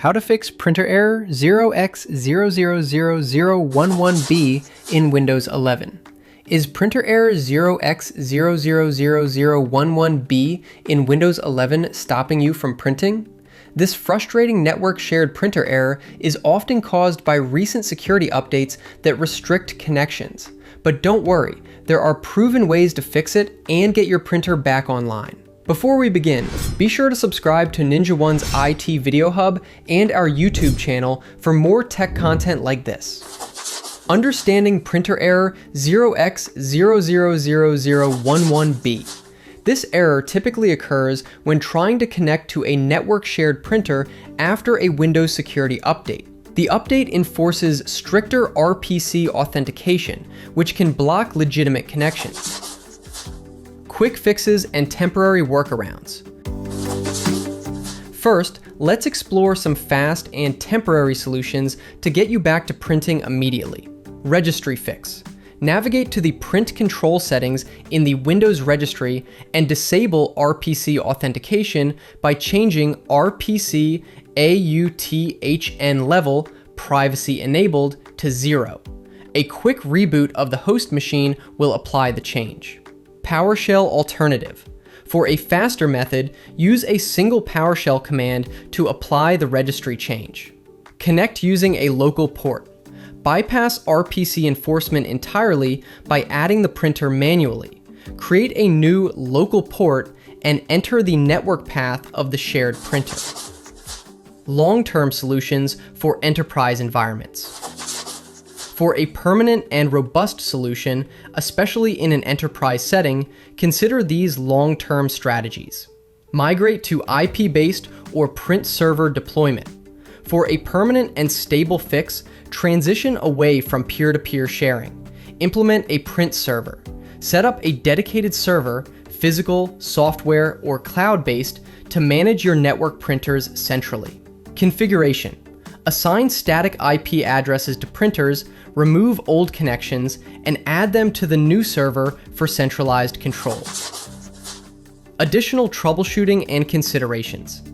How to fix printer error 0x0000011B in Windows 11. Is printer error 0x0000011B in Windows 11 stopping you from printing? This frustrating network shared printer error is often caused by recent security updates that restrict connections. But don't worry, there are proven ways to fix it and get your printer back online. Before we begin, be sure to subscribe to Ninja One's IT Video Hub and our YouTube channel for more tech content like this. Understanding printer error 0x0000011B. This error typically occurs when trying to connect to a network shared printer after a Windows security update. The update enforces stricter RPC authentication, which can block legitimate connections. Quick fixes and temporary workarounds. First, let's explore some fast and temporary solutions to get you back to printing immediately. Registry fix. Navigate to the print control settings in the Windows registry and disable RPC authentication by changing RPC AUTHN level privacy enabled to 0. A quick reboot of the host machine will apply the change. PowerShell alternative. For a faster method, use a single PowerShell command to apply the registry change. Connect using a local port. Bypass RPC enforcement entirely by adding the printer manually. Create a new local port and enter the network path of the shared printer. Long-term solutions for enterprise environments. For a permanent and robust solution, especially in an enterprise setting, consider these long-term strategies. Migrate to IP-based or print server deployment. For a permanent and stable fix, transition away from peer-to-peer sharing. Implement a print server. Set up a dedicated server, physical, software, or cloud-based, to manage your network printers centrally. Configuration. Assign static IP addresses to printers, remove old connections, and add them to the new server for centralized control. Additional troubleshooting and considerations.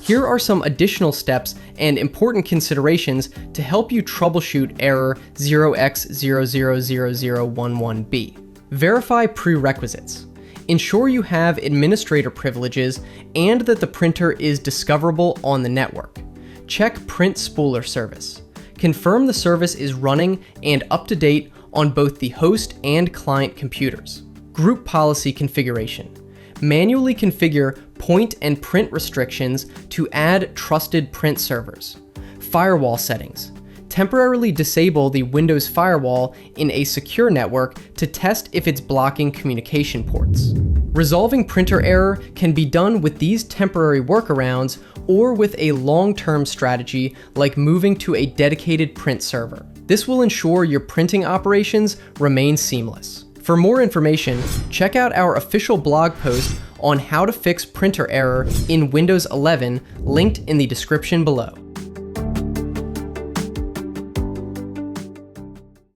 Here are some additional steps and important considerations to help you troubleshoot error 0x0000011B. Verify prerequisites. Ensure you have administrator privileges and that the printer is discoverable on the network. Check print spooler service. Confirm the service is running and up to date on both the host and client computers. Group policy configuration. Manually configure point and print restrictions to add trusted print servers. Firewall settings. Temporarily disable the Windows firewall in a secure network to test if it's blocking communication ports. Resolving printer error can be done with these temporary workarounds or with a long-term strategy like moving to a dedicated print server. This will ensure your printing operations remain seamless. For more information, check out our official blog post on how to fix printer error in Windows 11, linked in the description below.